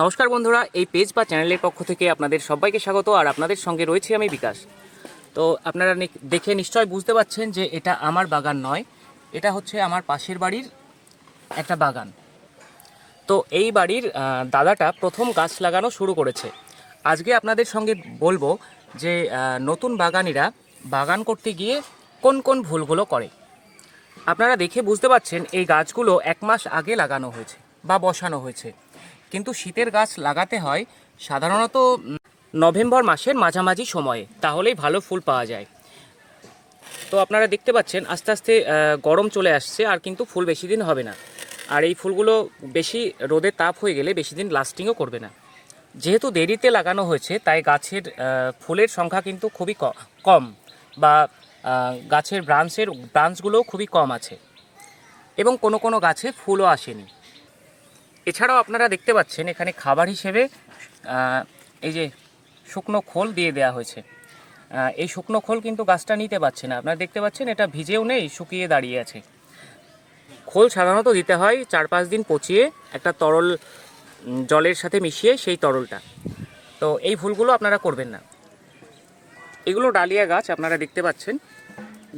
নমস্কার বন্ধুরা, এই পেজ বা চ্যানেলের পক্ষ থেকে আপনাদের সবাইকে স্বাগত। আর আপনাদের সঙ্গে রয়েছে আমি বিকাশ। তো আপনারা দেখে নিশ্চয় বুঝতে পারছেন যে এটা আমার বাগান নয়, এটা হচ্ছে আমার পাশের বাড়ির একটা বাগান। তো এই বাড়ির দাদাটা প্রথম গাছ লাগানো শুরু করেছে। আজকে আপনাদের সঙ্গে বলবো যে নতুন বাগানিরা বাগান করতে গিয়ে কোন কোন ভুলগুলো করে। আপনারা দেখে বুঝতে পারছেন এই গাছগুলো 1 মাস আগে লাগানো হয়েছে বা বসানো হয়েছে, কিন্তু শীতের গাছ লাগাতে হয় সাধারণত নভেম্বর মাসের মাঝামাঝি সময়ে, তাহলেই ভালো ফুল পাওয়া যায়। তো আপনারা দেখতে পাচ্ছেন আস্তে আস্তে গরম চলে আসছে, আর কিন্তু ফুল বেশি দিন হবে না। আর এই ফুলগুলো বেশি রোদের তাপ হয়ে গেলে বেশি দিন লাস্টিংও করবে না। যেহেতু দেরিতে লাগানো হয়েছে তাই গাছের ফুলের সংখ্যা কিন্তু খুবই কম, বা গাছের ব্রাঞ্চগুলোও খুবই কম আছে, এবং কোনো কোনো গাছে ফুলও আসেনি। এছাড়াও আপনারা দেখতে পাচ্ছেন এখানে খাবার হিসেবে এই যে শুকনো খোল দিয়ে দেওয়া হয়েছে। এই শুকনো খোল কিন্তু গাছটা নিতে পারছে না। আপনারা দেখতে পাচ্ছেন এটা ভিজেও নেই, শুকিয়ে দাঁড়িয়ে আছে। খোল সাধারণত দিতে হয় 4-5 দিন পচিয়ে একটা তরল জলের সাথে মিশিয়ে, সেই তরলটা। তো এই ভুলগুলো আপনারা করবেন না। এগুলো ডালিয়া গাছ, আপনারা দেখতে পাচ্ছেন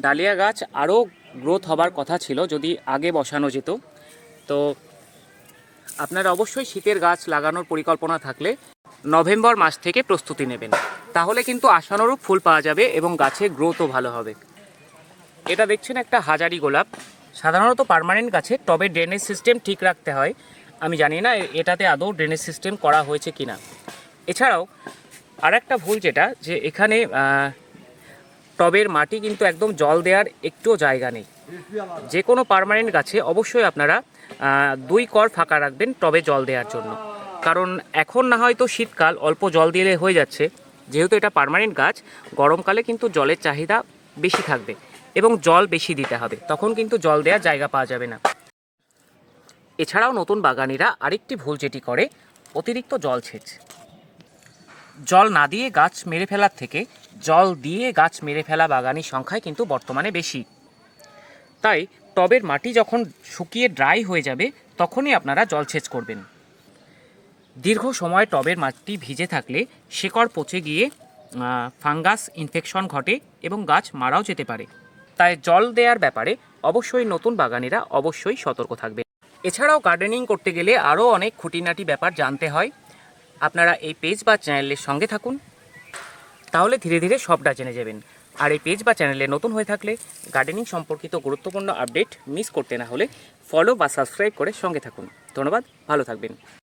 ডালিয়া গাছ আরও গ্রোথ হবার কথা ছিল যদি আগে বসানো যেত। তো আপনারা অবশ্যই শীতের গাছ লাগানোর পরিকল্পনা থাকলে নভেম্বর মাস থেকে প্রস্তুতি নেবেন, তাহলে কিন্তু আশানুরূপ ফুল পাওয়া যাবে এবং গাছের গ্রোথও ভালো হবে। এটা দেখছেন একটা হাজারি গোলাপ। সাধারণত পার্মানেন্ট গাছে টবে ড্রেনেজ সিস্টেম ঠিক রাখতে হয়। আমি জানি না এটাতে আদৌ ড্রেনেজ সিস্টেম করা হয়েছে কিনা। এছাড়াও আর একটা ভুল যেটা, যে এখানে টবের মাটি কিন্তু একদম জল দেওয়ার একটুও জায়গা নেই। যে কোনো পার্মানেন্ট গাছে অবশ্যই আপনারা 2 কর ফাঁকা রাখবেন টবে জল দেওয়ার জন্য। কারণ এখন না হয়তো শীতকাল অল্প জল দিলে হয়ে যাচ্ছে, যেহেতু এটা পার্মানেন্ট গাছ, গরমকালে কিন্তু জলের চাহিদা বেশি থাকবে এবং জল বেশি দিতে হবে, তখন কিন্তু জল দেওয়ার জায়গা পাওয়া যাবে না। এছাড়াও নতুন বাগানিরা আরেকটি ভুল যেটি করে, অতিরিক্ত জলসেচ। জল না দিয়ে গাছ মেরে ফেলার থেকে জল দিয়ে গাছ মেরে ফেলা বাগানির সংখ্যাই কিন্তু বর্তমানে বেশি। তাই টবের মাটি যখন শুকিয়ে ড্রাই হয়ে যাবে তখনই আপনারা জলসেচ করবেন। দীর্ঘ সময় টবের মাটি ভিজে থাকলে শেকড় পচে গিয়ে ফাঙ্গাস ইনফেকশন ঘটে এবং গাছ মারাও যেতে পারে। তাই জল দেওয়ার ব্যাপারে অবশ্যই নতুন বাগানিরা অবশ্যই সতর্ক থাকবে। এছাড়াও গার্ডেনিং করতে গেলে আরও অনেক খুঁটিনাটি ব্যাপার জানতে হয়। আপনারা এই পেজ বা চ্যানেলের সঙ্গে থাকুন, তাহলে ধীরে ধীরে সবটা জেনে যাবেন। আর এই পেজ বা চ্যানেলে নতুন হয়ে থাকলে গার্ডেনিং সম্পর্কিত গুরুত্বপূর্ণ আপডেট মিস করতে না হলে ফলো বা সাবস্ক্রাইব করে সঙ্গে থাকুন। ধন্যবাদ, ভালো থাকবেন।